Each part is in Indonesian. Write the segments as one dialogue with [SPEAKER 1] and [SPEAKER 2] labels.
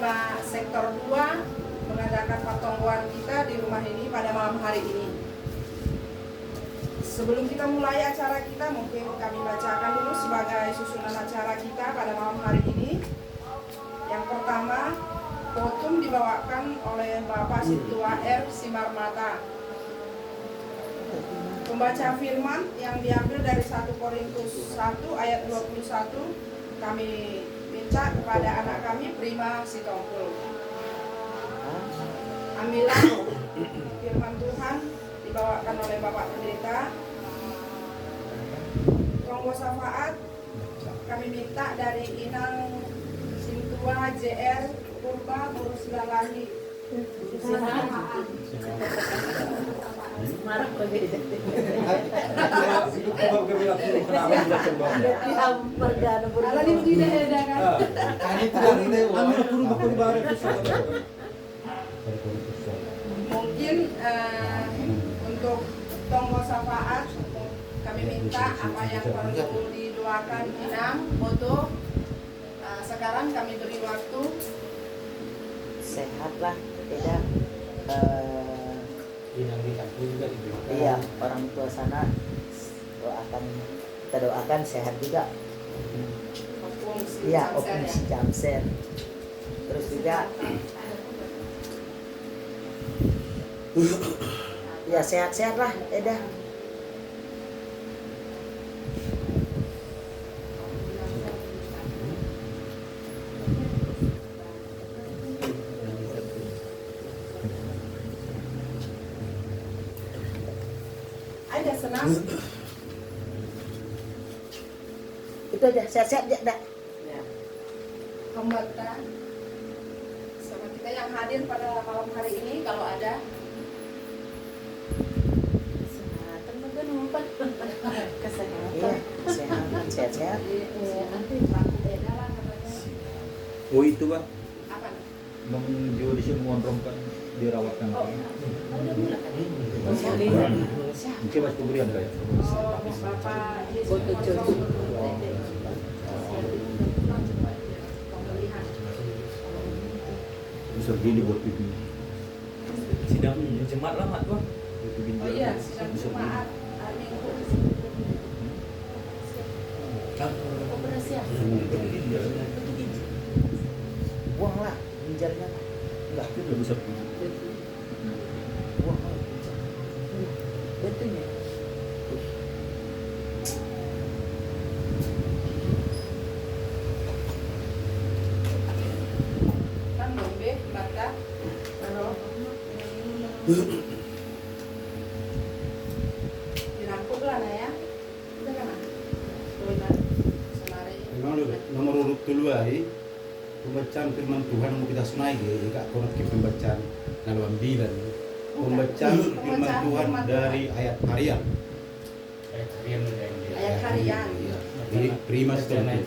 [SPEAKER 1] Prima Sektor 2 mengadakan pertemuan kita di rumah ini pada malam hari ini. Sebelum kita mulai acara kita, mungkin kami bacakan dulu sebagai susunan acara kita pada malam hari ini. Yang pertama, Potum dibawakan oleh Bapak Situa R. Simarmata. Pembaca firman yang diambil dari 1 Korintus 1 ayat 21, kami minta kepada anak kami Prima Sitongkul. Ambillah firman Tuhan dibawakan oleh Bapak Pendeta. Tonggo syafaat kami minta dari Inang Sintua JR Purba Burus Lalahi.
[SPEAKER 2] Marah kok gitu.
[SPEAKER 1] Mungkin untuk tonggo syafaat kami minta apa yang perlu didoakan Inang foto. Sekarang kami beri waktu.
[SPEAKER 2] Sehatlah, tidak iya, orang tua sana kita doakan sehat juga. Iya, Opung si Jamser. Terus juga ya sehat-sehat lah, Eda.
[SPEAKER 1] Aja senang.
[SPEAKER 2] Itu aja, sehat-sehat aja, dah.
[SPEAKER 1] Hambatan sama kita yang hadir pada malam hari ini kalau ada.
[SPEAKER 2] Kesehatan mungkin umpan. Kesehatan. Iya, kesehatan, sehat-sehat.
[SPEAKER 3] Oh itu Bang,
[SPEAKER 1] Apa?
[SPEAKER 3] menjual di sini mengontrolkan dirawatkan. Mungkin mas pemberian kayak.
[SPEAKER 1] Oh, Bapak pembelian.
[SPEAKER 3] Bisa gini buat pipi.
[SPEAKER 4] Sidang jemaat lama tuh.
[SPEAKER 1] Oh iya, sidang Jumat hari Minggu.
[SPEAKER 2] Operasi ya? Buang lah, ginjalnya lah.
[SPEAKER 3] Enggak, itu udah bisa pipi.
[SPEAKER 2] Buang lah ginjal. Betulnya.
[SPEAKER 1] Kan dombe, bata, taruh. Dirangkup lah nah ya. Udah kan? Tuh kan. Semari.
[SPEAKER 5] Nomor urut dulu ay pembacaan firman Tuhan mau kita sunai kak kono ke pembacaan naluan bilan pembacaan firman Tuhan dari ayat harian
[SPEAKER 1] Ayat harian.
[SPEAKER 5] iya. Jadi Prima Sitongkul.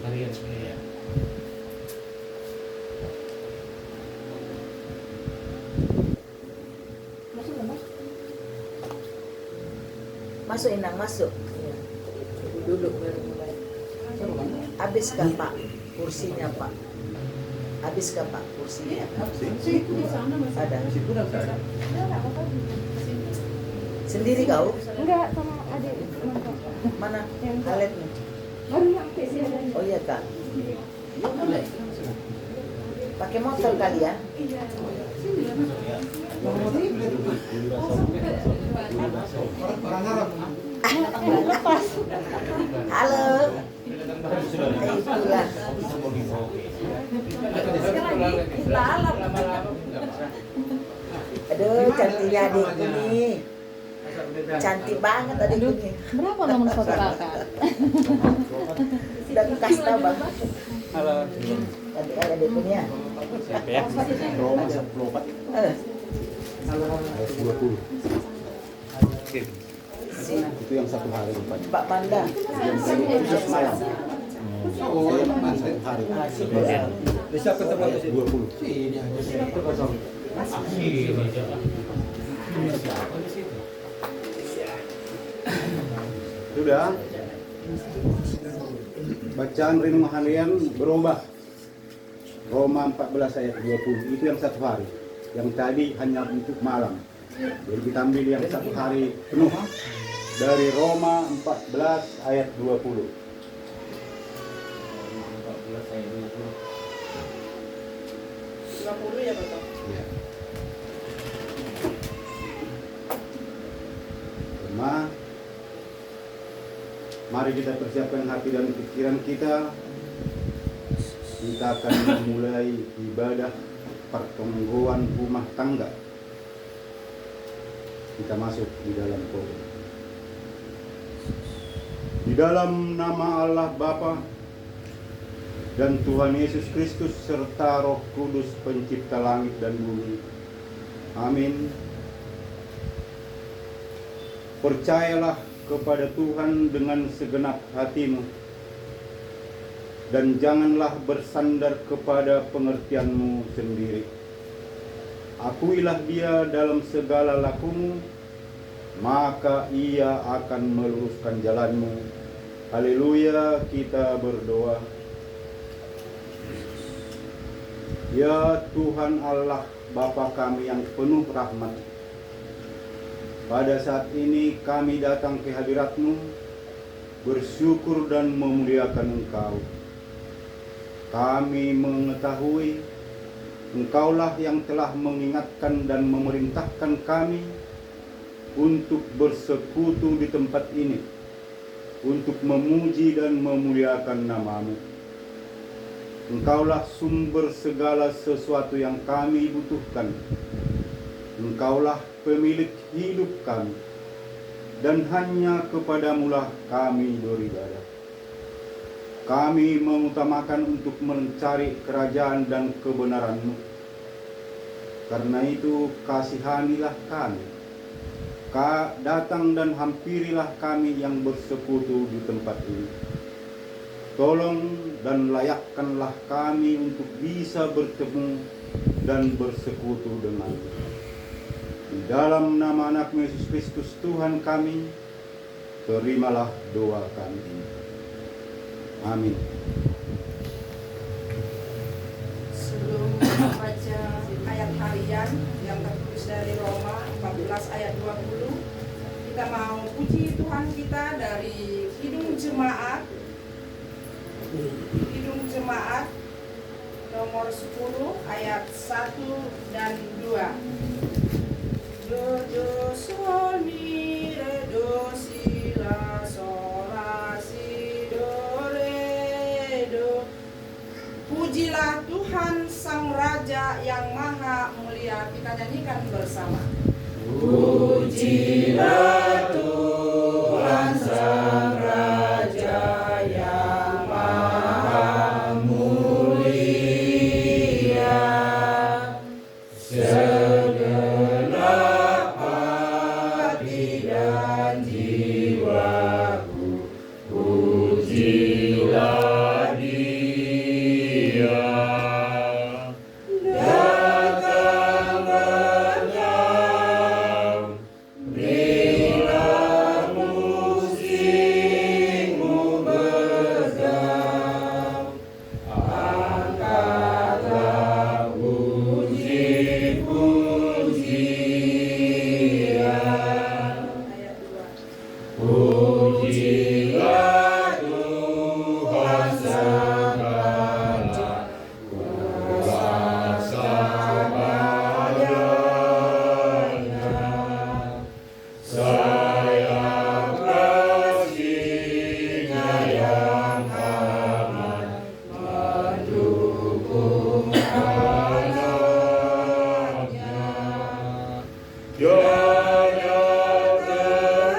[SPEAKER 2] Masuk Inang, masuk. Duduk baru mulai. Habis kan Pak kursinya Pak? Habis kan Pak kursinya? Ada. Sendiri kau?
[SPEAKER 6] Enggak, sama adik.
[SPEAKER 2] Mana? Aletnya?
[SPEAKER 6] Baru nyampe sih ada.
[SPEAKER 2] Oh iya Kak. Pakai motor kali ya? Halo. Itulah. Aduh, cantiknya adikku nih. Cantik banget adikku nih.
[SPEAKER 6] Berapa nomor foto kakak?
[SPEAKER 2] Sudah kasih tahu Bang.
[SPEAKER 4] Halo.
[SPEAKER 2] Cantik adikku nih ya.
[SPEAKER 4] Siapa ya?
[SPEAKER 5] Ayat 20
[SPEAKER 4] Oke.
[SPEAKER 5] itu yang satu hari Pak.
[SPEAKER 2] Pak Manda.
[SPEAKER 5] Malam. Oh, satu hari.
[SPEAKER 4] Bisa ketemu di sini.
[SPEAKER 5] 20. Sudah. Bacaan renungan harian berubah. Roma 14 ayat 20 itu yang satu hari. Yang tadi hanya untuk malam. Jadi kita ambil yang satu hari penuh dari Roma 14 ayat 20.
[SPEAKER 3] 14 ayat
[SPEAKER 1] 20 ya betul.
[SPEAKER 5] Ya. Mari kita persiapkan hati dan pikiran kita. Kita akan memulai ibadah pertonggoan rumah tangga. Kita masuk di dalam kolam. Di dalam nama Allah Bapa dan Tuhan Yesus Kristus serta Roh Kudus pencipta langit dan bumi. Amin. Percayalah kepada Tuhan dengan segenap hatimu dan janganlah bersandar kepada pengertianmu sendiri. Akuilah Dia dalam segala lakumu, maka Ia akan meluruskan jalanmu. Haleluya, kita berdoa. Ya Tuhan Allah Bapa kami yang penuh rahmat, pada saat ini kami datang ke hadirat-Mu, bersyukur dan memuliakan Engkau. Kami mengetahui Engkaulah yang telah mengingatkan dan memerintahkan kami untuk bersekutu di tempat ini, untuk memuji dan memuliakan nama-Mu. Engkaulah sumber segala sesuatu yang kami butuhkan. Engkaulah pemilik hidup kami, dan hanya kepadamulah kami beribadah. Kami mengutamakan untuk mencari kerajaan dan kebenaran-Mu. Karena itu kasihanilah kami. Datang dan hampirilah kami yang bersekutu di tempat ini. Tolong dan layakkanlah kami untuk bisa bertemu dan bersekutu denganmu. Di dalam nama anak Yesus Kristus Tuhan kami, terimalah doa kami. Amin.
[SPEAKER 1] Sebelum membaca ayat harian yang tertulis dari Roma 14 ayat 20, kita mau puji Tuhan kita dari Kidung Jemaat nomor 10 ayat 1 dan 2. Do do sol mi re do si la sol la si do re do. Pujilah Tuhan Sang Raja yang Maha Mulia. Kita nyanyikan bersama. Pujilah Tuhan Sang Raja yang Maha Mulia. Segenap hati dan jiwaku, pujilah Dia. Datang bernyam, berilah musikmu bergam, angkatlah puji-pujian. Ayat 2. Pujilah Tuhan Sang Raja, kuasa badannya, sayap kasih-Nya yang aman mendukung anaknya. Dia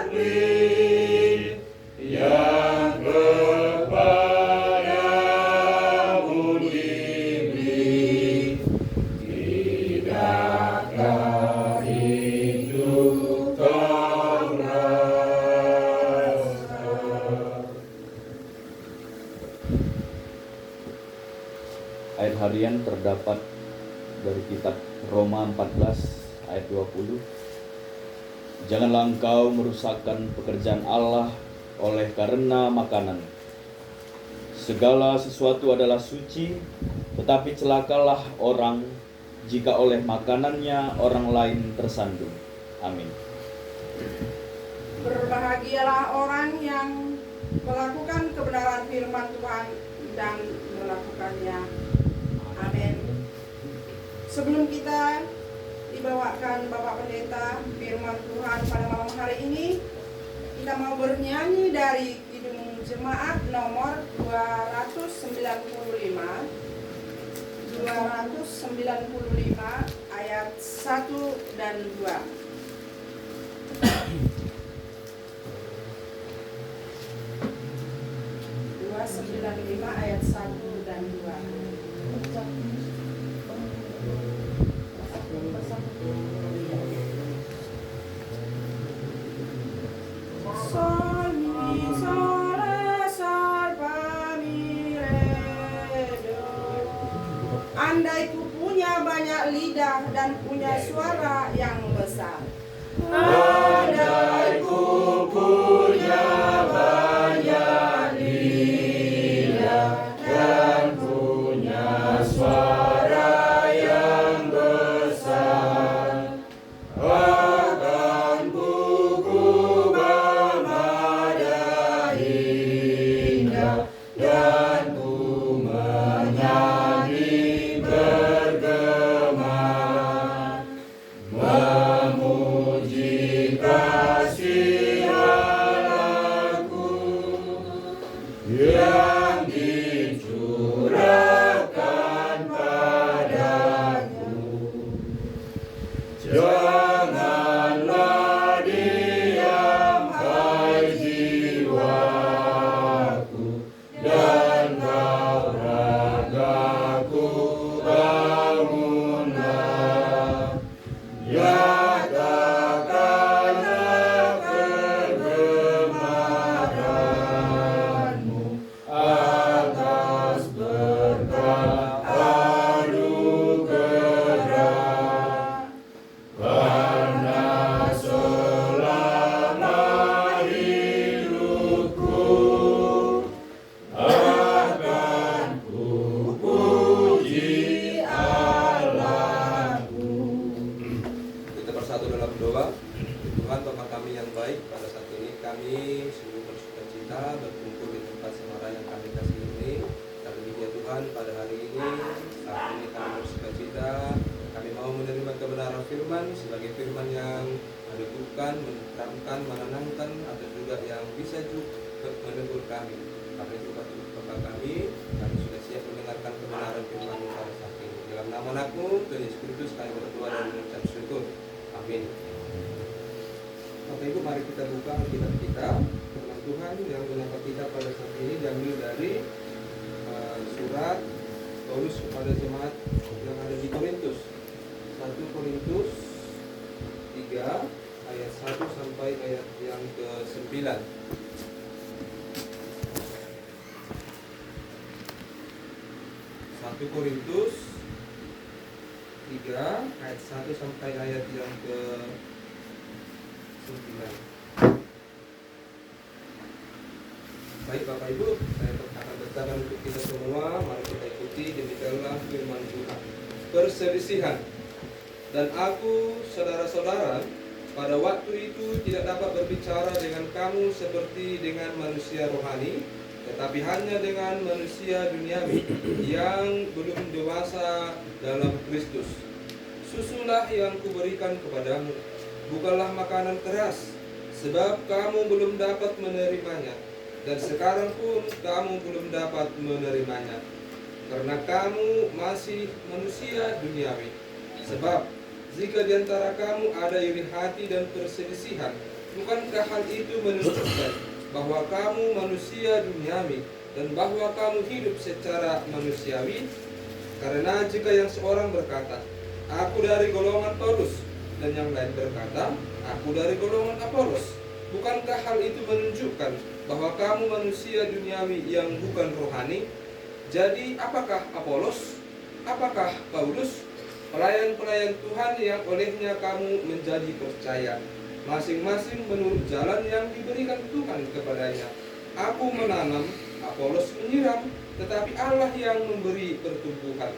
[SPEAKER 1] terpilih yang kepadamu diberi, tidakkah hidup kau rasa.
[SPEAKER 3] Ayat harian terdapat dari kitab Roma 14 ayat 20. Janganlah engkau merusakkan pekerjaan Allah oleh karena makanan. Segala sesuatu adalah suci, Tetapi celakalah orang jika oleh makanannya orang lain tersandung. Amin.
[SPEAKER 1] Berbahagialah orang yang melakukan kebenaran firman Tuhan dan melakukannya. Amin. Sebelum kita dibawakan Bapak Pendeta firman Tuhan pada malam hari ini, kita mau bernyanyi dari Kidung Jemaat nomor 295 ayat 1 dan 2. 295 ayat 1 dan 2. Sol mi sol re sol fa mi re do. Andai ku punya banyak lidah dan punya suara yang besar. Andai ku punya banyak lidah dan punya suara yang besar, akan ku bermada indah dan ku menyanyi bergema, memuji kasih Allahku yang dicurahkan padaku. Janganlah diam hai jiwaku, dan kau ragaku bangunlah. Nyatakanlah kegemaranmu atas berkat anugerah, karena selama hidupku akan ku puji Allahku.
[SPEAKER 7] Kita bersatu dalam doa. Tuhan Bapa kami yang baik, pada saat ini kami sungguh bersuka cita berkumpul di tempat semara yang kami kasih ini. Terlebih ya Tuhan, pada hari ini, saat ini kami bersuka cita, kami mau menerima kebenaran firman sebagai firman yang meneguhkan, menerangkan, menenangkan, atau juga yang bisa juga menegur kami. Karena itu Bapa kami sudah siap mendengarkan kebenaran firman pada saat ini. Dalam nama Anakmu, Tuhan Yesus Kristus, kami berdoa dan mengucap syukur. Amin. Bapak Ibu, mari kita buka Alkitab kita. Firman Tuhan yang menyapa kita pada saat ini diambil dari surat Paulus kepada jemaat yang ada di Korintus. 1 Korintus 3 ayat 1 sampai ayat yang ke-9. 1 Korintus 3 ayat 1 sampai ayat yang ke-9. Baik Bapak Ibu, saya akan bacakan untuk kita semua. Mari kita ikuti. Demikianlah firman Tuhan. Perselisihan. Dan aku, saudara-saudara, pada waktu itu tidak dapat berbicara dengan kamu seperti dengan manusia rohani, tetapi hanya dengan manusia duniawi yang belum dewasa dalam Kristus. Susulah yang kuberikan kepadamu, bukanlah makanan keras, sebab kamu belum dapat menerimanya, dan sekarang pun kamu belum dapat menerimanya, karena kamu masih manusia duniawi. Sebab jika di antara kamu ada iri hati dan perselisihan, bukankah hal itu menunjukkan bahwa kamu manusia duniawi dan bahwa kamu hidup secara manusiawi? Karena jika yang seorang berkata, aku dari golongan Paulus, dan yang lain berkata, aku dari golongan Apolos, bukankah hal itu menunjukkan bahwa kamu manusia duniawi yang bukan rohani? Jadi apakah Apolos? Apakah Paulus? Pelayan-pelayan Tuhan yang olehnya kamu menjadi percaya, masing-masing menurut jalan yang diberikan Tuhan kepadanya. Aku menanam, Apolos menyiram, tetapi Allah yang memberi pertumbuhan.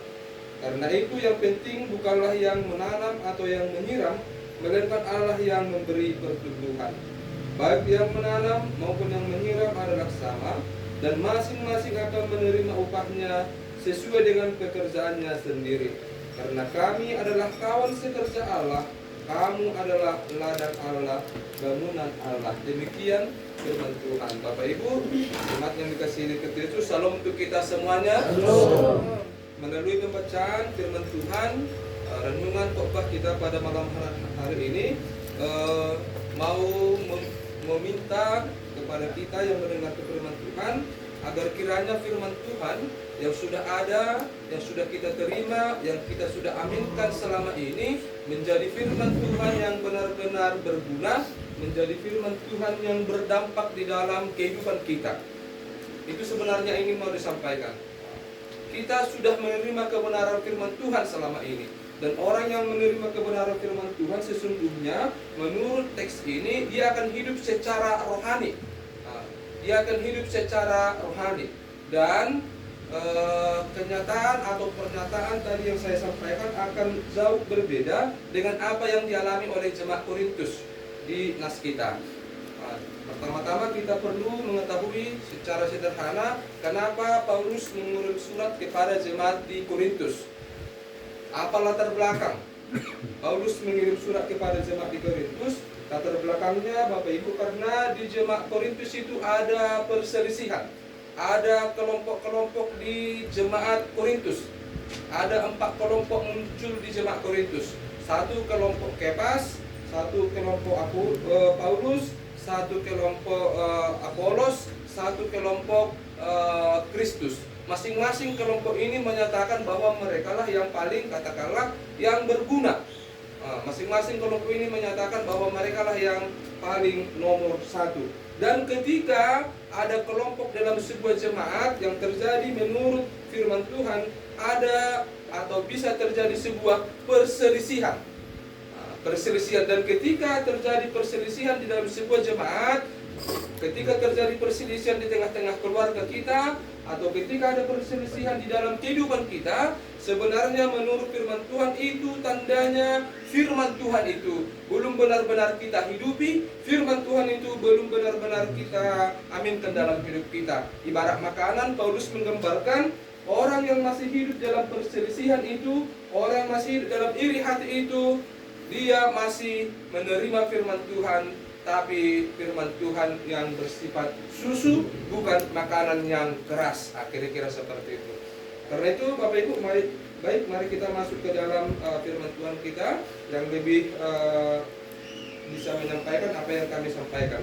[SPEAKER 7] Karena itu yang penting bukanlah yang menanam atau yang menyiram, melainkan Allah yang memberi pertumbuhan. Baik yang menanam maupun yang menyiram adalah sama, dan masing-masing akan menerima upahnya sesuai dengan pekerjaannya sendiri. Karena kami adalah kawan sekerja Allah, kamu adalah ladang Allah, bangunan Allah. Demikian firman Tuhan. Bapak Ibu, jemaat yang dikasihi Kristus, salam untuk kita semuanya. Melalui pembacaan firman Tuhan, renungan khotbah kita pada malam hari ini mau meminta kepada kita yang mendengar firman Tuhan agar kiranya firman Tuhan yang sudah ada, yang sudah kita terima, yang kita sudah aminkan selama ini menjadi firman Tuhan yang benar-benar berguna, menjadi firman Tuhan yang berdampak di dalam kehidupan kita. Itu sebenarnya ingin mau disampaikan. Kita sudah menerima kebenaran firman Tuhan selama ini, dan orang yang menerima kebenaran firman Tuhan sesungguhnya menurut teks ini dia akan hidup secara rohani. Dia akan hidup secara rohani, dan kenyataan atau pernyataan tadi yang saya sampaikan akan jauh berbeda dengan apa yang dialami oleh jemaat Korintus di nas kita. Pertama-tama kita perlu mengetahui secara sederhana kenapa Paulus mengirim surat kepada jemaat di Korintus. Apa latar belakang Paulus mengirim surat kepada jemaat di Korintus? Latar belakangnya Bapak Ibu, karena di jemaat Korintus itu ada perselisihan. Ada kelompok-kelompok di jemaat Korintus. Ada 4 kelompok muncul di jemaat Korintus. 1 kelompok Kepas, 1 kelompok Paulus, 1 kelompok Apolos, 1 kelompok Kristus. Masing-masing kelompok ini menyatakan bahwa mereka lah yang paling, katakanlah, yang berguna. Masing-masing kelompok ini menyatakan bahwa mereka lah yang paling nomor 1. Dan ketika ada kelompok dalam sebuah jemaat yang terjadi menurut firman Tuhan, ada atau bisa terjadi sebuah perselisihan. Dan ketika terjadi perselisihan di dalam sebuah jemaat, ketika terjadi perselisihan di tengah-tengah keluarga kita, atau ketika ada perselisihan di dalam kehidupan kita, sebenarnya menurut firman Tuhan itu tandanya firman Tuhan itu belum benar-benar kita hidupi, firman Tuhan itu belum benar-benar kita aminkan dalam hidup kita. Ibarat makanan, Paulus menggambarkan orang yang masih hidup dalam perselisihan itu, orang yang masih hidup dalam iri hati itu, dia masih menerima firman Tuhan, tapi firman Tuhan yang bersifat susu, bukan makanan yang keras. Kira-kira seperti itu. Karena itu Bapak Ibu, mari kita masuk ke dalam firman Tuhan kita yang lebih bisa menyampaikan apa yang kami sampaikan.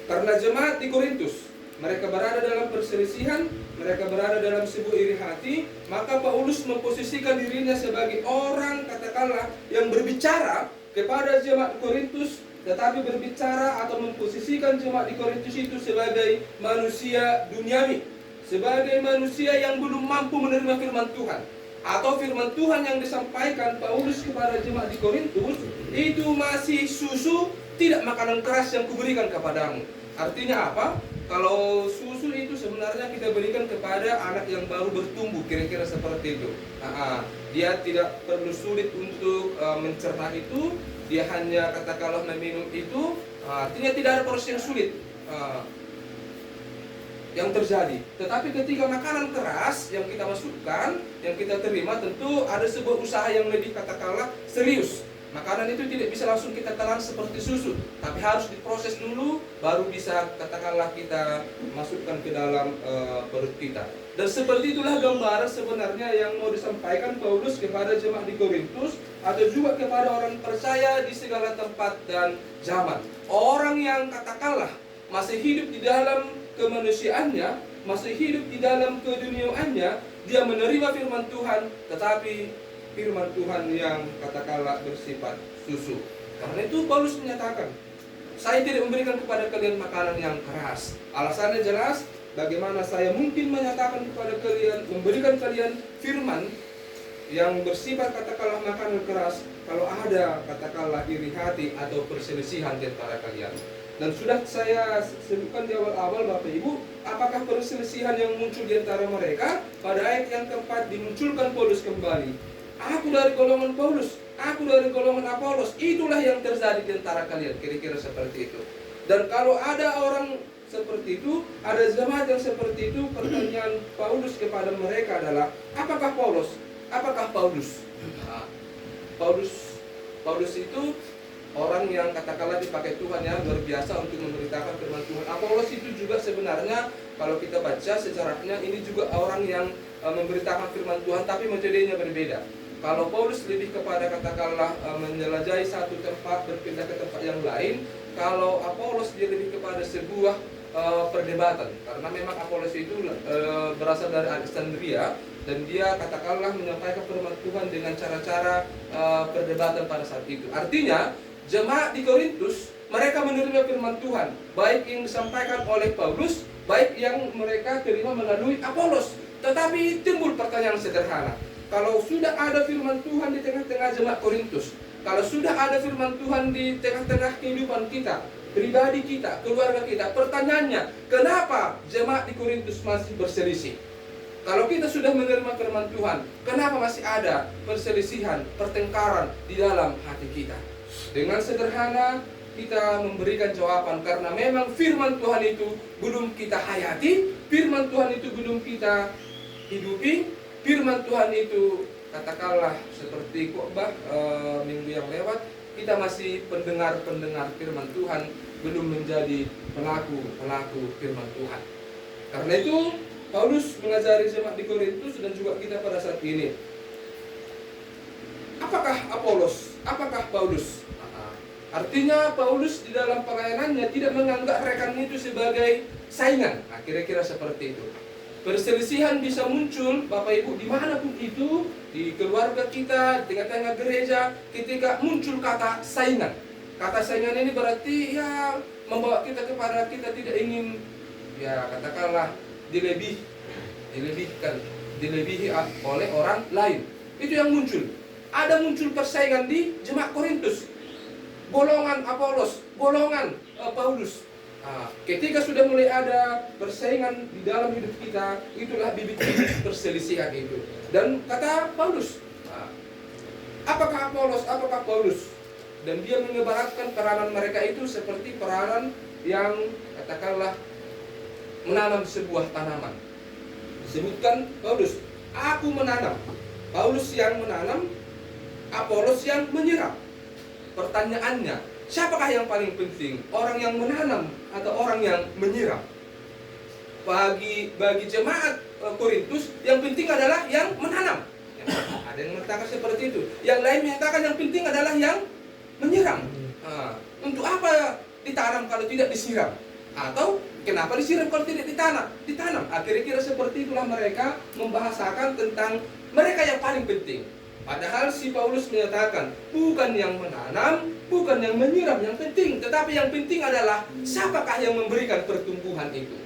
[SPEAKER 7] Karena jemaat di Korintus, mereka berada dalam perselisihan, mereka berada dalam sebuah iri hati, maka Paulus memposisikan dirinya sebagai orang, katakanlah, yang berbicara kepada jemaat Korintus, tetapi berbicara atau memposisikan jemaat di Korintus itu sebagai manusia duniawi, sebagai manusia yang belum mampu menerima firman Tuhan, atau firman Tuhan yang disampaikan Paulus kepada jemaat di Korintus itu masih susu, tidak makanan keras yang kuberikan kepadamu. Artinya apa? Kalau susu itu sebenarnya kita berikan kepada anak yang baru bertumbuh, kira-kira seperti itu. Dia tidak perlu sulit untuk mencerna itu, dia hanya katakanlah meminum itu, artinya tidak ada proses yang sulit yang terjadi. Tetapi ketika makanan keras yang kita masukkan, yang kita terima, tentu ada sebuah usaha yang lebih katakanlah serius. Makanan itu tidak bisa langsung kita telan seperti susu, tapi harus diproses dulu, baru bisa katakanlah kita masukkan ke dalam perut kita. Dan seperti itulah gambaran sebenarnya yang mau disampaikan Paulus kepada jemaat di Korintus, atau juga kepada orang percaya di segala tempat dan zaman. Orang yang katakanlah masih hidup di dalam kemanusiaannya, masih hidup di dalam keduniaannya, dia menerima firman Tuhan, tetapi firman Tuhan yang katakanlah bersifat susu. Karena itu Paulus menyatakan, saya tidak memberikan kepada kalian makanan yang keras. Alasannya jelas, bagaimana saya mungkin menyatakan kepada kalian, memberikan kalian firman yang bersifat katakanlah makanan keras, kalau ada katakanlah iri hati atau perselisihan di antara kalian. Dan sudah saya sebutkan di awal-awal Bapak Ibu, apakah perselisihan yang muncul di antara mereka? Pada ayat yang keempat dimunculkan Paulus kembali. Aku dari golongan Paulus, aku dari golongan Apolos. Itulah yang terjadi di antara kalian, kira-kira seperti itu. Dan kalau ada orang seperti itu, ada jemaat yang seperti itu, pertanyaan Paulus kepada mereka adalah, apakah Paulus? Apakah Paulus? Nah, Paulus itu orang yang katakanlah dipakai Tuhan ya, luar biasa untuk memberitakan firman Tuhan. Apolos itu juga sebenarnya kalau kita baca sejarahnya ini juga orang yang memberitakan firman Tuhan, tapi metodenya berbeda. Kalau Paulus lebih kepada katakanlah menjelajahi satu tempat, berpindah ke tempat yang lain. Kalau Apolos dia lebih kepada sebuah perdebatan, karena memang Apolos itu berasal dari Alexandria dan dia katakanlah menyampaikan firman Tuhan dengan cara-cara perdebatan pada saat itu. Artinya jemaat di Korintus mereka menerima firman Tuhan, baik yang disampaikan oleh Paulus, baik yang mereka terima melalui Apolos. Tetapi timbul pertanyaan sederhana, kalau sudah ada firman Tuhan di tengah-tengah jemaat Korintus, kalau sudah ada firman Tuhan di tengah-tengah kehidupan kita, pribadi kita, keluarga kita, pertanyaannya, kenapa jemaat di Korintus masih berselisih? Kalau kita sudah menerima firman Tuhan, kenapa masih ada perselisihan, pertengkaran di dalam hati kita? Dengan sederhana kita memberikan jawaban, karena memang firman Tuhan itu belum kita hayati, firman Tuhan itu belum kita hidupi, firman Tuhan itu katakanlah seperti khotbah minggu yang lewat, kita masih pendengar-pendengar firman Tuhan, belum menjadi pelaku firman Tuhan. Karena itu Paulus mengajari jemaat di Korintus dan juga kita pada saat ini. Apakah Apolos? Apakah Paulus? Artinya Paulus di dalam pelayanannya tidak menganggap rekan itu sebagai saingan. Nah, kira-kira seperti itu. Perselisihan bisa muncul Bapak Ibu dimanapun itu, di keluarga kita, di tengah-tengah gereja, ketika muncul kata saingan. Kata saingan ini berarti ya membawa kita kepada kita tidak ingin ya katakanlah dilebihi oleh orang lain. Itu yang muncul. Ada muncul persaingan di jemaat Korintus. Golongan Apolos, golongan Paulus. Nah, ketika sudah mulai ada persaingan di dalam hidup kita, itulah bibit-bibit perselisihan itu. Dan kata Paulus, apakah Apolos, apakah Paulus? Dan dia mengibaratkan peranan mereka itu seperti peranan yang katakanlah menanam sebuah tanaman. Disebutkan Paulus, aku menanam. Paulus yang menanam, Apolos yang menyiram. Pertanyaannya, siapakah yang paling penting? Orang yang menanam atau orang yang menyiram? Bagi jemaat Korintus, yang penting adalah yang menanam. Ada yang mengatakan seperti itu. Yang lain menyatakan yang penting adalah yang menyiram. Untuk apa ditanam kalau tidak disiram? Atau kenapa disiram kalau tidak ditanam? Kira-kira seperti itulah mereka membahasakan tentang mereka yang paling penting. Padahal si Paulus menyatakan bukan yang menanam, bukan yang menyiram yang penting, tetapi yang penting adalah siapakah yang memberikan pertumbuhan itu.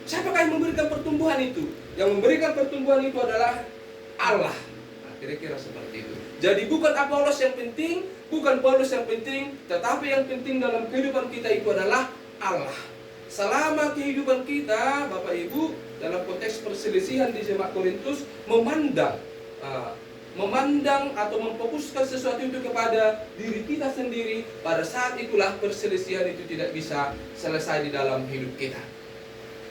[SPEAKER 7] Siapakah yang memberikan pertumbuhan itu? Yang memberikan pertumbuhan itu adalah Allah. Nah, kira-kira seperti itu. Jadi bukan Apolos yang penting, bukan Paulus yang penting, tetapi yang penting dalam kehidupan kita itu adalah Allah. Selama kehidupan kita, Bapak Ibu, dalam konteks perselisihan di jemaat Korintus, memandang atau memfokuskan sesuatu itu kepada diri kita sendiri, pada saat itulah perselisihan itu tidak bisa selesai di dalam hidup kita.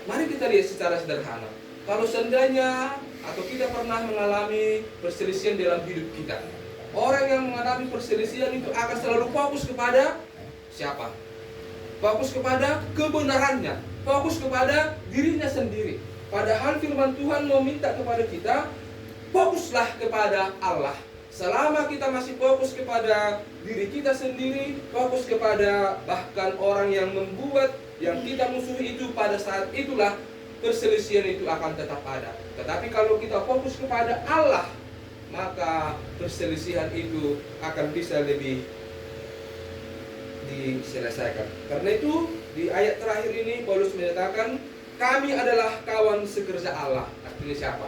[SPEAKER 7] Mari kita lihat secara sederhana. Kalau seandainya atau kita pernah mengalami perselisihan dalam hidup kita, orang yang mengalami perselisihan itu akan selalu fokus kepada siapa? Fokus kepada kebenarannya, fokus kepada dirinya sendiri. Padahal firman Tuhan meminta kepada kita, fokuslah kepada Allah. Selama kita masih fokus kepada diri kita sendiri, fokus kepada bahkan orang yang membuat, yang kita musuhi itu, pada saat itulah perselisihan itu akan tetap ada. Tetapi kalau kita fokus kepada Allah, maka perselisihan itu akan bisa lebih diselesaikan. Karena itu di ayat terakhir ini Paulus menyatakan, kami adalah kawan sekerja Allah. Artinya siapa?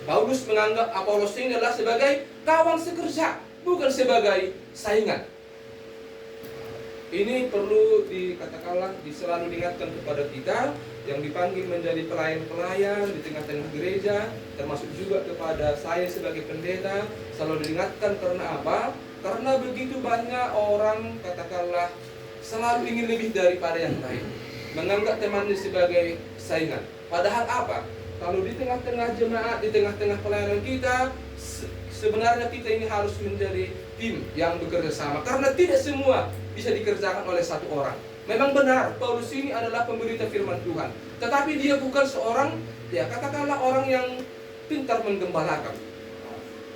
[SPEAKER 7] Paulus menganggap Apolos ini adalah sebagai kawan sekerja, bukan sebagai saingan. Ini perlu selalu diingatkan kepada kita yang dipanggil menjadi pelayan-pelayan di tengah-tengah gereja, termasuk juga kepada saya sebagai pendeta, selalu diingatkan. Karena apa? Karena begitu banyak orang katakanlah selalu ingin lebih daripada yang lain, menganggap temannya sebagai saingan. Padahal apa? Kalau di tengah-tengah jemaat, di tengah-tengah pelayanan kita, sebenarnya kita ini harus menjadi tim yang bekerja sama. Karena tidak semua bisa dikerjakan oleh satu orang. Memang benar, Paulus ini adalah pemberita firman Tuhan. Tetapi dia bukan seorang, ya katakanlah orang yang pintar menggembalakan.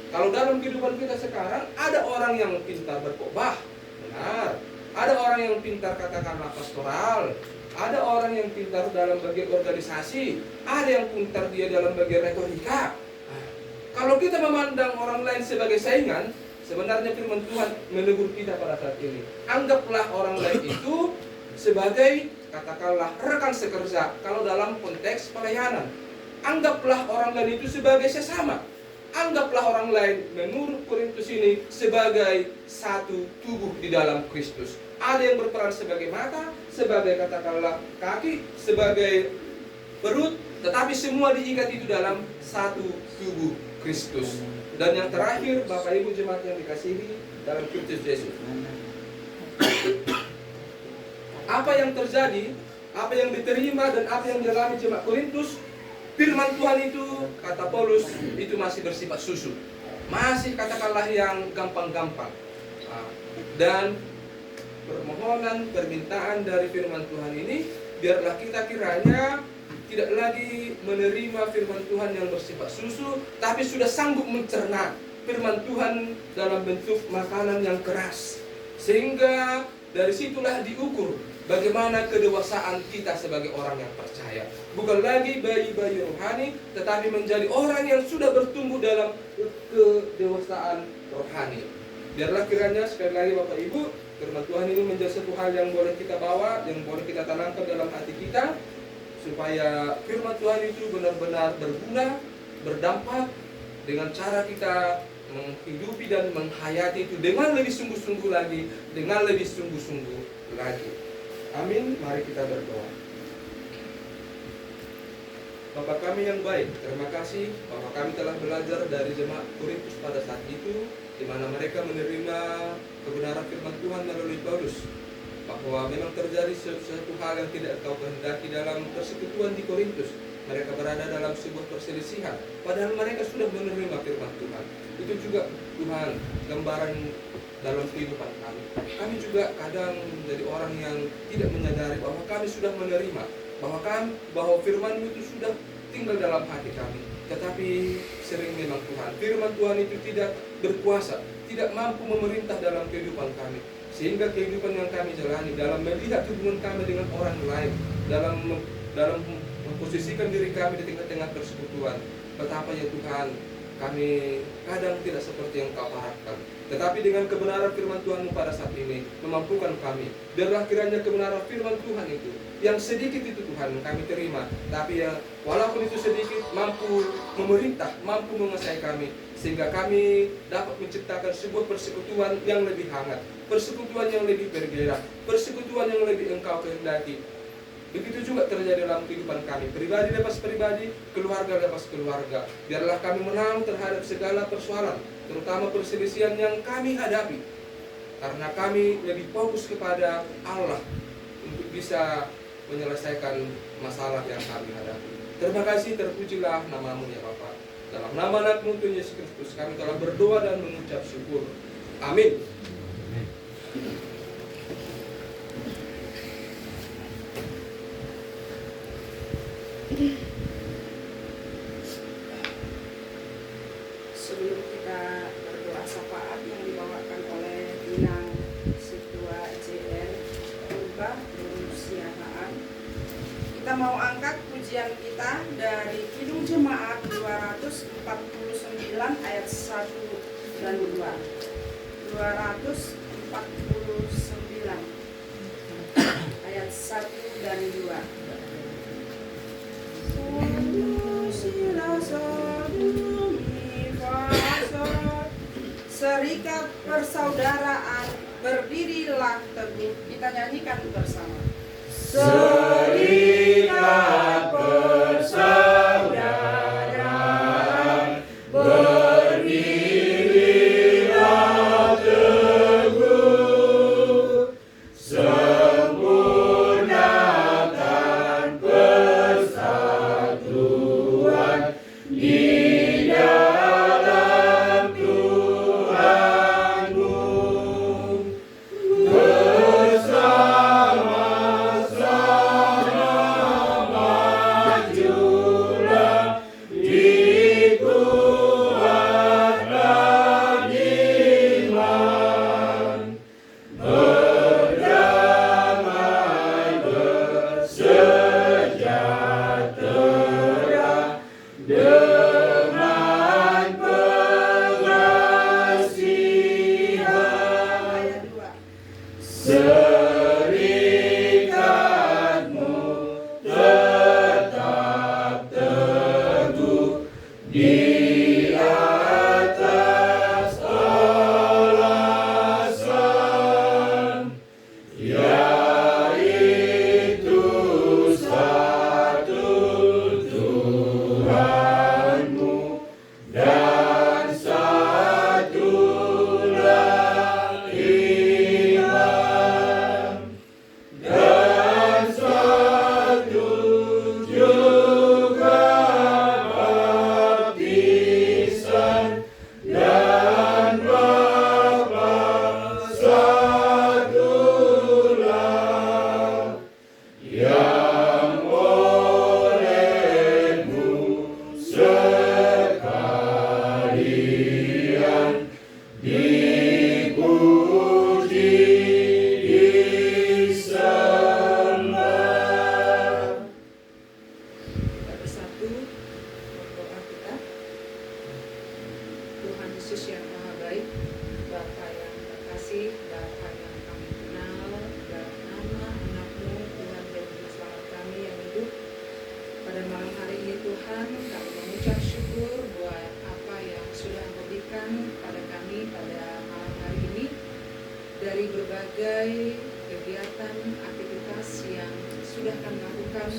[SPEAKER 7] Kalau dalam kehidupan kita sekarang, ada orang yang pintar berkhotbah, benar. Ada orang yang pintar katakanlah pastoral. Ada orang yang pintar dalam bagian organisasi. Ada yang pintar dia dalam bagian retorika. Kalau kita memandang orang lain sebagai saingan, sebenarnya firman Tuhan menegur kita pada saat ini. Anggaplah orang lain itu sebagai katakanlah rekan sekerja. Kalau dalam konteks pelayanan, anggaplah orang lain itu sebagai sesama. Anggaplah orang lain menurut Korintus ini sebagai satu tubuh di dalam Kristus. Ada yang berperan sebagai mata, sebagai katakanlah kaki, sebagai perut, tetapi semua diikat itu dalam satu tubuh Kristus. Dan yang terakhir, Bapak Ibu jemaat yang dikasihi dalam Kristus Yesus, apa yang terjadi, apa yang diterima dan apa yang dialami jemaat Korintus, firman Tuhan itu, kata Paulus, itu masih bersifat susu, masih katakanlah yang gampang-gampang. Dan permohonan, permintaan dari firman Tuhan ini, biarlah kita kiranya tidak lagi menerima firman Tuhan yang bersifat susu, tapi sudah sanggup mencerna firman Tuhan dalam bentuk makanan yang keras. Sehingga dari situlah diukur bagaimana kedewasaan kita sebagai orang yang percaya. Bukan lagi bayi-bayi rohani, tetapi menjadi orang yang sudah bertumbuh dalam kedewasaan rohani. Biarlah kiranya sekali lagi Bapak Ibu, firman Tuhan ini menjadi satu hal yang boleh kita bawa, yang boleh kita tanamkan dalam hati kita, supaya firman Tuhan itu benar-benar berguna, berdampak dengan cara kita menghidupi dan menghayati itu dengan lebih sungguh-sungguh lagi, dengan lebih sungguh-sungguh lagi. Amin. Mari kita berdoa. Bapa kami yang baik, terima kasih bahwa kami telah belajar dari jemaat Korintus pada saat itu, di mana mereka menerima kebenaran firman Tuhan melalui Paulus, bahwa memang terjadi sesuatu hal yang tidak Engkau kehendaki dalam persekutuan di Korintus. Mereka berada dalam sebuah perselisihan, padahal mereka sudah menerima firman Tuhan. Itu juga Tuhan gambaran dalam kehidupan kami. Kami juga kadang menjadi orang yang tidak menyadari bahwa kami sudah menerima, bahwa firman-Mu itu sudah tinggal dalam hati kami. Tetapi sering memang Tuhan, firman Tuhan itu tidak berkuasa, tidak mampu memerintah dalam kehidupan kami. Sehingga kehidupan yang kami jalani dalam melihat hubungan kami dengan orang lain, dalam memposisikan diri kami di tengah-tengah persekutuan, betapa ya Tuhan, kami kadang tidak seperti yang Kau harapkan. Tetapi dengan kebenaran firman Tuhan-Mu pada saat ini memampukan kami. Biarlah kiranya kebenaran firman Tuhan itu, yang sedikit itu Tuhan kami terima, tapi ya walaupun itu sedikit mampu memerintah, mampu menguasai kami, sehingga kami dapat menciptakan sebuah persekutuan yang lebih hangat, persekutuan yang lebih bergairah, persekutuan yang lebih Engkau kehendaki. Begitu juga terjadi dalam kehidupan kami, pribadi lepas pribadi, keluarga lepas keluarga. Biarlah kami menang terhadap segala persoalan, terutama perselisihan yang kami hadapi, karena kami lebih fokus kepada Allah untuk bisa menyelesaikan masalah yang kami hadapi. Terima kasih, terpujilah nama-Mu ya Bapa. Dalam nama Anak-Mu Tuhan Yesus Kristus kami telah berdoa dan mengucap syukur. Amin.
[SPEAKER 1] Sebelum kita berdoa syafaat yang dibawakan oleh Inang Situa JR Purba Berusiaan, kita mau angkat pujian kita dari Kidung Jemaat 249 ayat 1 dan 2. 249 ayat 1 dan 2. Serikat persaudaraan Berdirilah teguh, kita nyanyikan bersama.
[SPEAKER 2] Serikat persaudaraan, berdirilah teguh, sempurnakan persatuan di dalam Tuhanmu.
[SPEAKER 1] Ayat 2.
[SPEAKER 2] Serikatmu tetap teguh di atas alasan, yaitu satu Tuhanmu dan satulah iman, dan satu juga baptisan, dan Bapa satulah, yang olehmu sekalian dipuji, disembah.
[SPEAKER 8] Kita bersatu berdoa kita. Tuhan Yesus yang Maha Baik, Bapa yang terkasih, Bapa yang kami kenal, dalam nama anak-Mu Tuhan dan Juru Selamat kami yang hidup. Pada malam hari ini Tuhan, kami mengucap syukur buat apa yang sudah Engkau berikan pada kami pada malam hari ini, dari berbagai kegiatan, aktivitas yang sudah kami lakukan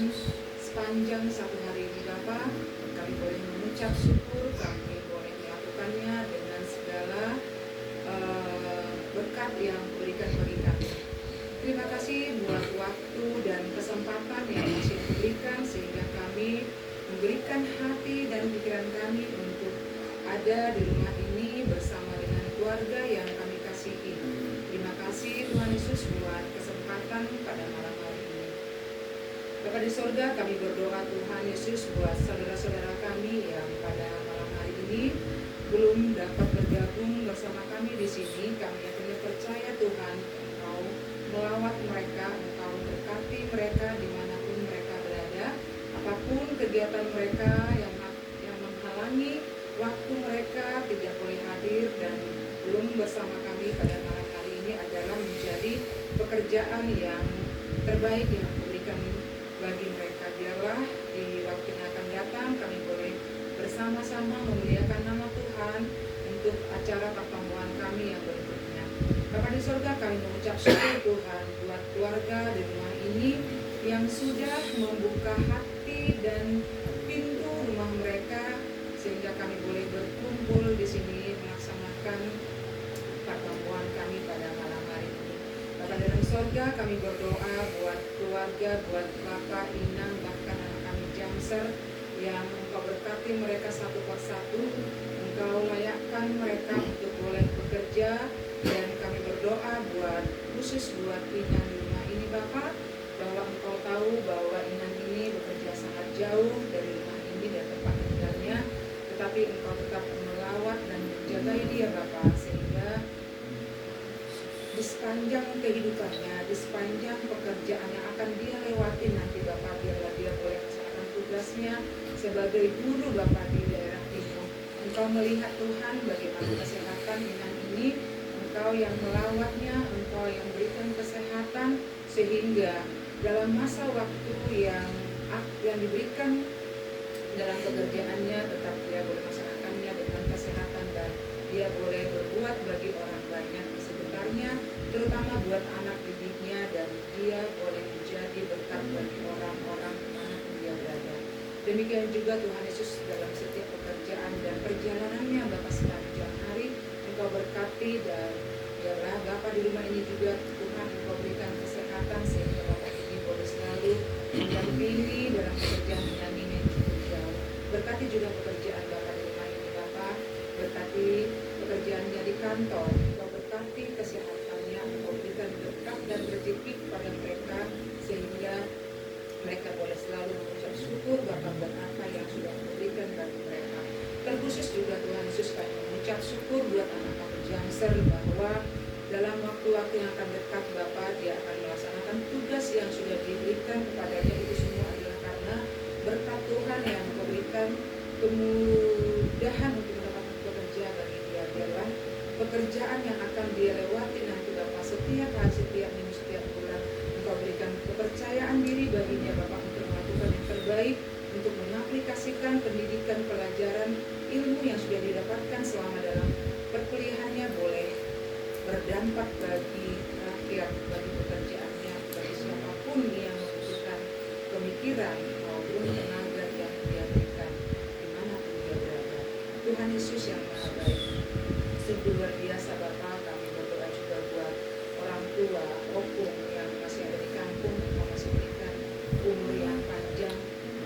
[SPEAKER 8] sepanjang satu hari ini Bapa. Kami boleh mengucap syukur, kami boleh melakukannya dengan segala berkat yang diberikan bagi kami. Terima kasih buat waktu dan kesempatan yang masih diberikan, sehingga kami memberikan hati dan pikiran kami untuk ada di rumah ini bersama dengan keluarga yang kami kasihi. Terima kasih Tuhan Yesus buat kesempatan pada malam hari ini. Bapa di sorga, kami berdoa Tuhan Yesus buat saudara-saudara kami yang pada malam hari ini belum dapat bergabung bersama kami di sini. Kami yakin percaya Tuhan, Engkau melawat mereka, Engkau berkati mereka dimanapun mereka berada. Apapun kegiatan mereka yang menghalangi waktu mereka tidak boleh hadir dan belum bersama kami pada malam hari ini adalah menjadi pekerjaan yang terbaik yang diberikan bagi mereka. Biarlah di waktu yang akan datang kami boleh bersama-sama memuliakan nama Tuhan untuk acara pertemuan kami yang berikutnya. Bapa di surga, kami mengucap syukur Tuhan buat keluarga di rumah ini yang sudah membuka hati dan pintu rumah mereka sehingga kami boleh berkumpul di sini melaksanakan pertemuan kami pada malam hari ini. Bapa dalam surga, kami berdoa buat keluarga, buat Bapak, Inang, bahkan anak kami Jamser yang Engkau berkati mereka satu persatu. Engkau layakkan mereka untuk boleh bekerja, dan kami berdoa buat khusus buat Inang di rumah ini Bapak, bahwa Engkau tahu bahwa Inang ini bekerja sangat jauh dari rumah ini dan tempat tinggalnya, tetapi Engkau tetap melawat dan menjagai dia Bapak, sehingga di sepanjang kehidupannya, di sepanjang pekerjaan yang akan dia lewati nanti Bapak, biarlah dia boleh melaksanakan tugasnya sebagai guru Bapak di daerah Timur. Engkau melihat Tuhan bagaimana kesehatan Inang ini, Engkau yang melawatnya, Engkau yang berikan kesehatan, sehingga dalam masa waktu yang diberikan dalam pekerjaannya tetap dia boleh melaksanakannya dengan kesehatan dan dia boleh berbuat bagi orang banyak. Sebentar sekitarnya, terutama buat anak didiknya, dan dia boleh menjadi berkat bagi orang-orang dimanapun dia berada. Demikian juga Tuhan Yesus dalam setiap pekerjaan dan perjalanannya Bapa sepanjang hari, Engkau berkati, dan biarlah Bapa di rumah ini juga Tuhan Engkau berikan kesehatan sehingga Bapa ini boleh selalu mendampingi dalam pekerjaan menyanyinya cukup jauh. Berkati juga pekerjaan Bapa di rumah ini Bapa, berkati pekerjaannya di kantor, Engkau berkati kesehatannya, Engkau berikan berkat dan rezeki kepada mereka sehingga mereka boleh selalu mengucap syukur Bapa buat apa yang sudah diberikan bagi mereka. Terkhusus juga Tuhan Yesus kami mengucap syukur buat anak-anak Jamser bahwa dalam waktu-waktu yang akan dekat Bapa dia akan melaksanakan tugas yang sudah diberikan kepadanya. Itu semua adalah karena berkat Tuhan yang memberikan kemudahan untuk mendapatkan pekerjaan bagi dia. Biarlah pekerjaan yang akan dia lewati nanti Bapa setiap hari, setiap minggu, setiap bulan Engkau berikan kepercayaan diri baginya Bapa untuk melakukan yang terbaik, untuk mengaplikasikan pendidikan, pelajaran, ilmu yang sudah didapatkan selama dalam perkuliahannya boleh berdampak bagi rakyat, bagi pekerjaannya, bagi siapapun yang membutuhkan pemikiran maupun tenaga yang dia berikan dimanapun dia berada. Tuhan Yesus yang Maha Baik, sungguh luar biasa Bapa, kami berdoa juga buat orang tua, opung yang masih ada di kampung, Engkau masih berikan umur yang panjang.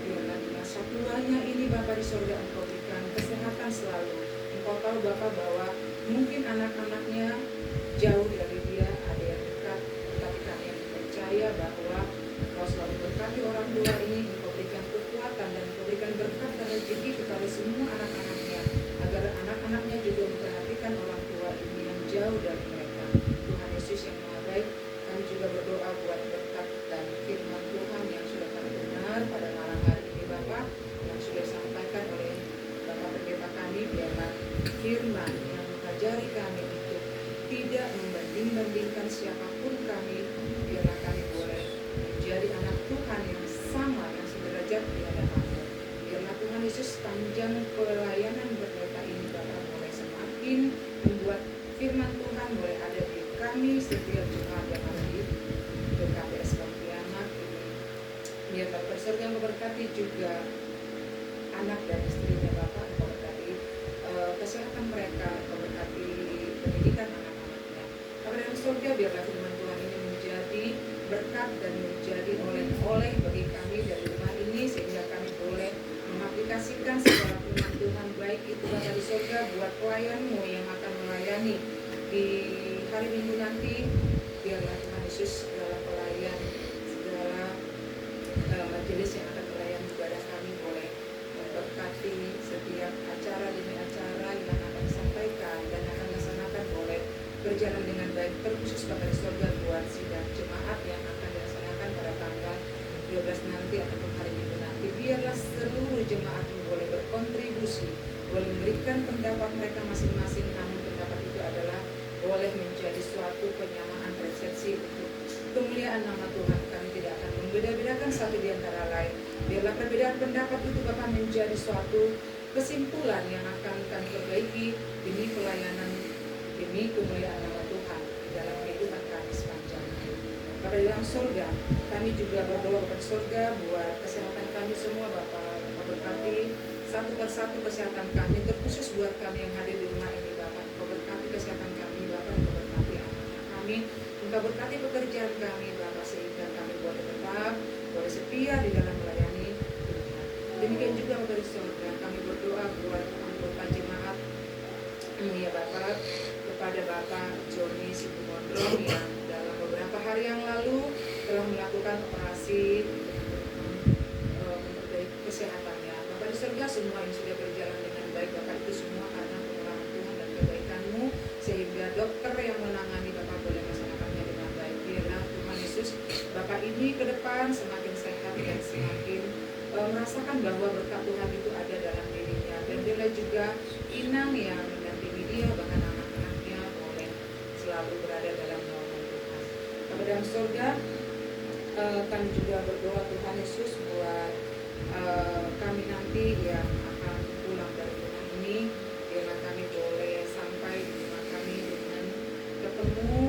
[SPEAKER 8] Biarlah di masa tuanya ini Bapa di sorga Engkau berikan kesehatan selalu. Engkau tahu Bapa bahwa mungkin anak-anaknya jauh dari dia, ada yang dekat, tetapi kami yang percaya bahwa Engkau selalu berkati orang tua ini, Engkau berikan kekuatan dan Engkau berikan berkat dan rezeki kepada semua anak-anaknya, agar anak-anaknya juga memperhatikan orang tua ini yang jauh dari mereka. Tuhan Yesus yang Maha Baik, kami juga berdoa buat berkat dan firman Tuhan yang sudah kami dengar pada malam hari ini Bapa, yang sudah disampaikan oleh Bapak Pendeta kami. Biarlah firman yang mengajari kami untuk tidak membanding-bandingkan siapapun kami, biarlah kami boleh menjadi anak Tuhan yang sama, yang sederajat di hadapan-Mu. Biarlah Tuhan Yesus panjang pelayanan pendeta ini Bapa boleh semakin membuat firman Tuhan boleh ada di kami setiap Jumat yang ada di PKPS Pontianak ini. Biar Bapak Surga memberkati juga anak dan istrinya Bapak, Engkau berkati kesehatan mereka, Engkau berkati pendidikan anak-anaknya. Bapak dalam surga, biarlah firman Tuhan ini menjadi berkat dan menjadi oleh-oleh bagi kami dari rumah ini, sehingga kami boleh mengaplikasikan segala firman Tuhan baik itu Bapak di surga buat pelayan-Mu yang akan melayani di hari Minggu nanti. Biarlah Tuhan Yesus dalam pelayan segala majelis yang akan melayani ibadah kami boleh memberkati setiap acara demi acara yang akan disampaikan dan akan dilaksanakan boleh berjalan dengan baik. Terkhusus Bapak di surga buat sidang jemaat yang akan dilaksanakan pada tanggal 12 nanti ataupun hari Minggu nanti. Biarlah seluruh jemaat boleh berkontribusi, boleh memberikan pendapat mereka masing-masing, namun pendapat itu adalah boleh menjadi suatu penyamaan persepsi untuk kemuliaan nama Tuhan. Kami tidak akan membeda-bedakan satu di antara lain. Biarlah perbedaan pendapat itu Bapak menjadi suatu kesimpulan yang akan kami perbaiki demi pelayanan, demi kemuliaan nama Tuhan di dalam kehidupan kami sepanjang hari. Bapak dalam surga, kami juga berdoa kepada surga buat kesehatan kami semua Bapak. Bapak berkati satu persatu kesehatan kami, terkhusus buat kami yang hadir di rumah ini Bapak. Engkau berkati kesehatan kami Bapak, Engkau berkati anak-anak kami, Engkau berkati pekerjaan kami Bapak, sehingga kami boleh tetap, boleh setia di dalam melayani Tuhan. Demikian juga Bapak di surga, kami berdoa buat anggota jemaat ya Bapak, kepada Bapak Joni Situmondrong yang dalam beberapa hari yang lalu telah melakukan operasi untuk memperbaiki kesehatannya. Bapak di surga, semua yang sudah berjalan dengan baik Bapak, itu semua karena pengurangan Tuhan dan kebaikan-Mu, sehingga dokter yang menangani Bapak boleh melaksanakannya dengan baik. Biarlah Tuhan Yesus Bapak ini ke depan semakin sehat dan semakin merasakan bahwa berkat Tuhan itu ada dalam dirinya, dan biarlah juga Inang yang mendampingi dia, bahkan anak-anaknya boleh selalu berada dalam naungan Tuhan. Bapak dalam surga, kami juga berdoa Tuhan Yesus buat kami nanti yang akan pulang dari rumah ini, biarlah kami boleh sampai di rumah kami dengan ketemu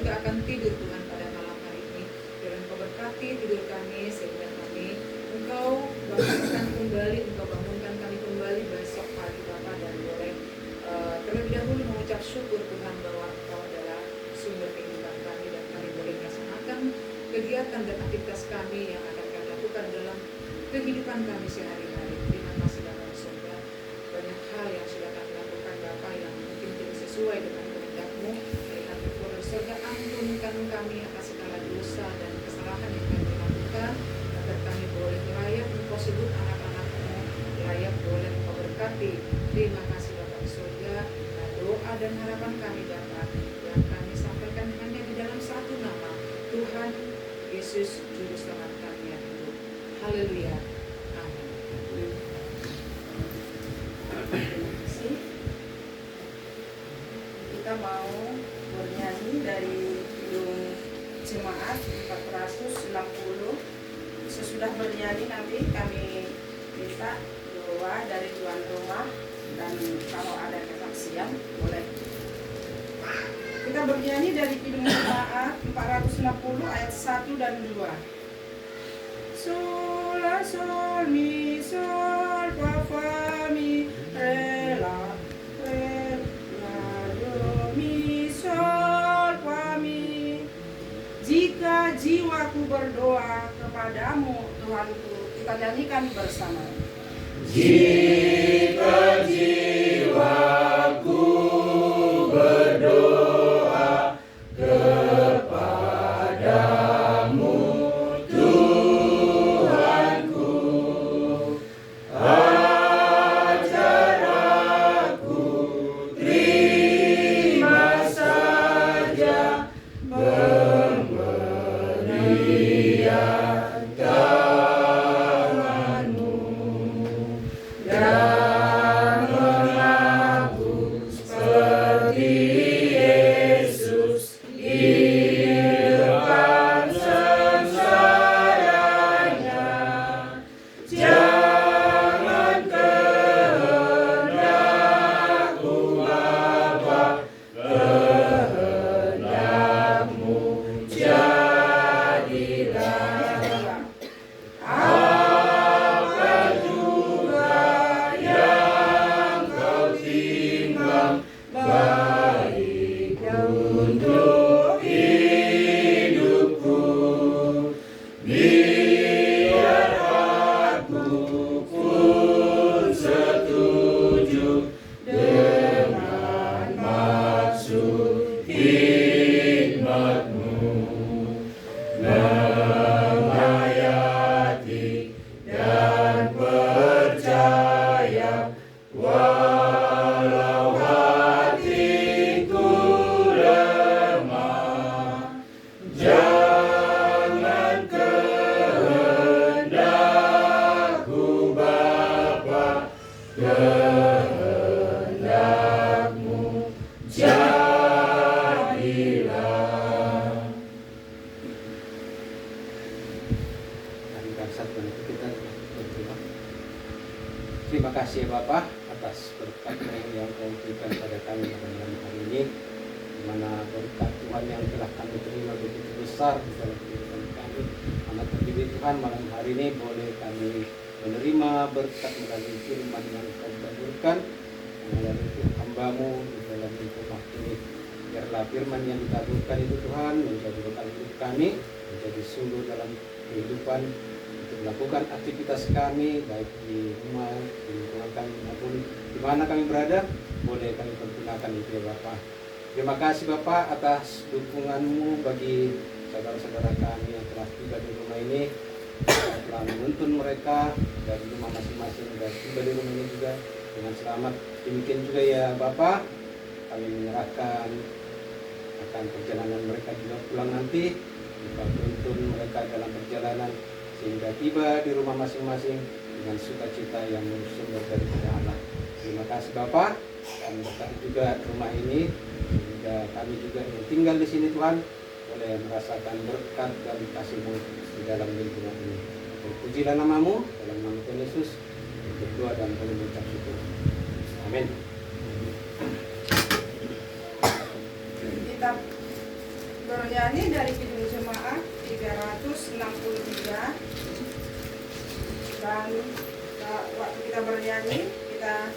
[SPEAKER 8] juga akan tidur Tuhan pada malam hari ini. Biarlah Engkau berkati tidur kami sehingga kami Engkau bangunkan kami kembali besok pagi Bapa, dan boleh terlebih dahulu mengucap syukur Tuhan bahwa Engkau adalah sumber kehidupan kami, dan kami boleh melaksanakan kegiatan dan aktivitas kami yang akan kami lakukan dalam kehidupan kami sehari-hari. Terima kasih Bapa di surga, banyak hal yang sudah kami lakukan Bapa yang mungkin tidak sesuai dengan kehendak-Mu. Tuhan Bapa di surga, ampunkan kami atas segala dosa dan kesalahan yang kami lakukan, agar kami boleh layak Engkau sebut anak-anak-Mu, layak boleh Engkau berkati. Terima kasih Bapa di surga. Doa dan harapan kami Bapa yang kami sampaikan hanya di dalam satu nama, Tuhan Yesus Juru Selamat kami yang hidup. Haleluya. Amin.
[SPEAKER 1] Terima kasih. Kita mau bernyanyi dari Kidung Jemaat 460. Sesudah bernyanyi nanti kami minta doa dari tuan rumah, dan kalau ada kesaksian boleh. Kita bernyanyi dari Kidung Jemaat 460 ayat 1 dan 2. Sol la sol mi sol fa fa mi re la do mi sol fa mi. Jika jiwaku berdoa kepadamu Tuhanku, kita nyanyikan bersama. Jika jiwaku berdoa kepadamu Tuhanku, ajar aku terima saja pemberian tanganmu, dan mengaku seperti Yesus di depan sengsaranya. Jangan kehendakku Bapa, kehendakmu jadilah. Apa juga yang kau timbang baik untuk hidupku, biar aku pun setuju dengan maksud hikmat-Mu, menghayati dan percaya walau hatiku lemah. Jangan kehendakku Bapa, kehendak-Mu jadilah.
[SPEAKER 4] Mari bersatu kita berdoa. Terima kasih ya Bapak atas berkat yang Kau berikan pada kami pada malam hari ini, di mana berkat Tuhan yang telah kami terima begitu besar di dalam kehidupan kami. Anak terpilih Tuhan, malam hari ini boleh kami menerima berkat melalui firman yang Kau baburkan melalui hamba-Mu di dalam hidup ini. Biarlah firman yang ditaburkan itu Tuhan menjadi bekal hidup kami, menjadi sumber dalam kehidupan untuk melakukan aktivitas kami, baik di rumah, di lingkungan kami maupun di mana kami berada, boleh kami pergunakan itu ya Bapak. Terima kasih Bapak atas dukungan-Mu bagi saudara-saudara kami yang telah tiba di rumah ini, telah menuntun mereka dari rumah masing-masing dan tiba di rumah ini juga dengan selamat. Demikian juga ya Bapak, kami menyerahkan akan perjalanan mereka juga pulang nanti, Engkau tuntun mereka dalam perjalanan sehingga tiba di rumah masing-masing dengan sukacita yang bersumber dari Allah. Terima kasih Bapak, kami berkati juga rumah ini sehingga kami juga yang tinggal di sini Tuhan boleh merasakan berkat dari kasih-Mu di dalam lingkungan ini. Pujilah nama-Mu dalam nama Tuhan Yesus, berdoa dan mengucap syukur. Amin.
[SPEAKER 1] Kita bernyanyi dari Kidung Jemaat 363. Dan waktu kita bernyanyi, kita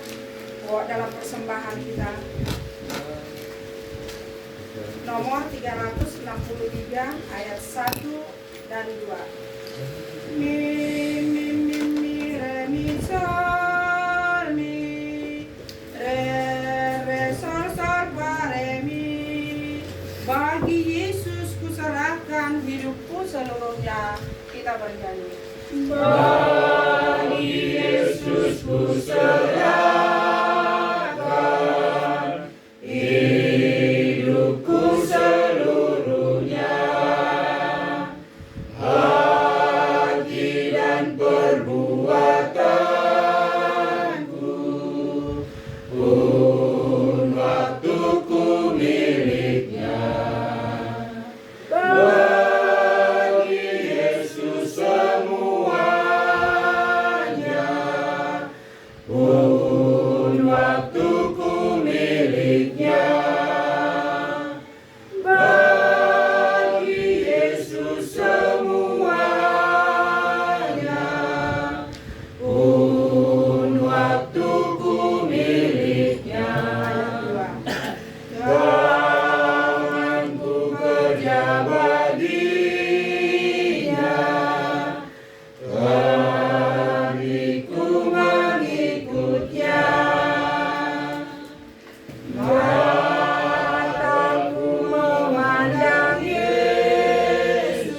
[SPEAKER 1] bawa dalam persembahan kita nomor 363 ayat 1 dan 2. Mi mi mi mi re mi sol mi re re sol sol fa re mi. Bagi Yesus kuserahkan hidupku seluruhnya. Kita bernyanyi. Bagi Yesus kuserahkan hidupku seluruhnya, hati dan perbuatanku, pun waktuku miliknya. Bagi Yesus semuanya, pun waktuku miliknya. Bagi Yesus semuanya, pun waktuku miliknya. Jangan ku kerja baginya, tapi ku mengikutnya. Mataku memandang Yesus,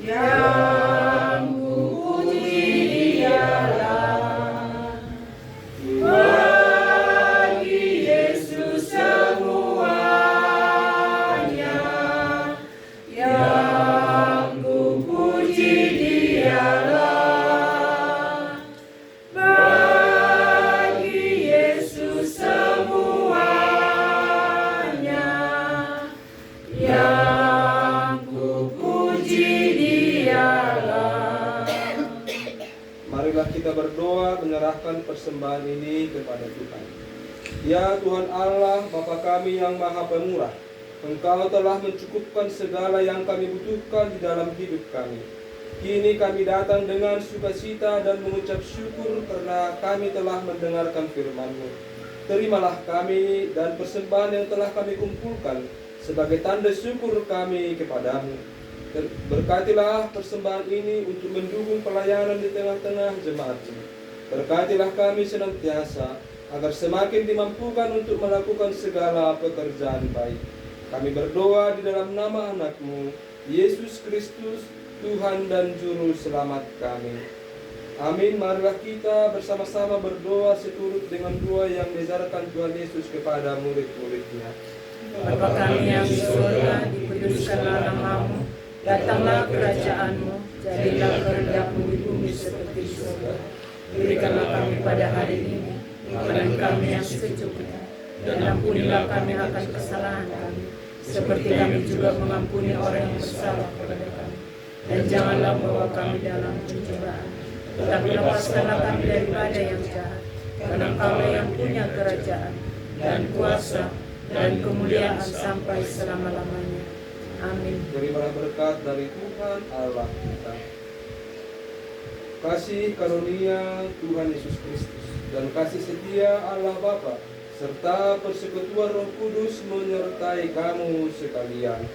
[SPEAKER 1] yang ku puji Dialah. Bagi Yesus semuanya, yang ku puji Dialah. Bagi Yesus semuanya, yang ku puji Dialah.
[SPEAKER 7] Marilah kita berdoa menyerahkan persembahan ini kepada Tuhan. Ya Tuhan Allah, Bapa kami yang Maha Pemurah, Engkau telah mencukupkan segala yang kami butuhkan di dalam hidup kami. Kini kami datang dengan sukacita dan mengucap syukur karena kami telah mendengarkan firman-Mu. Terimalah kami dan persembahan yang telah kami kumpulkan sebagai tanda syukur kami kepadamu. Berkatilah persembahan ini untuk mendukung pelayanan di tengah-tengah jemaat-Mu. Berkatilah kami senantiasa agar semakin dimampukan untuk melakukan segala pekerjaan baik. Kami berdoa di dalam nama anak-Mu, Yesus Kristus, Tuhan dan Juru Selamat kami. Amin. Marilah kita bersama-sama berdoa seturut dengan doa yang diajarkan Tuhan Yesus kepada murid-muridnya.
[SPEAKER 9] Bapa kami yang di surga, dikuduskanlah nama-Mu, datanglah kerajaan-Mu, jadilah kehendak-Mu di bumi seperti di surga. Berikanlah kami pada hari ini makanan kami yang secukupnya, dan ampunilah kami akan kesalahan kami, seperti kami juga mengampuni orang yang bersalah kepada kami. Dan janganlah membawa kami dalam pencobaan, tetapi lepaskanlah kami daripada yang jahat. Karena Engkau yang punya kerajaan dan kuasa dan kemuliaan sampai selama-lamanya. Amin.
[SPEAKER 7] Terimalah berkat dari Tuhan Allah kita. Kasih karunia Tuhan Yesus Kristus dan kasih setia Allah Bapa serta persekutuan Roh Kudus menyertai kamu sekalian.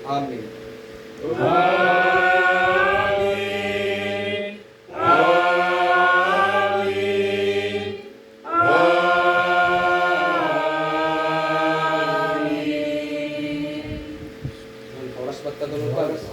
[SPEAKER 7] Amin.
[SPEAKER 5] Amin. Amin. Amin.
[SPEAKER 7] Oras ba't ka doon oras?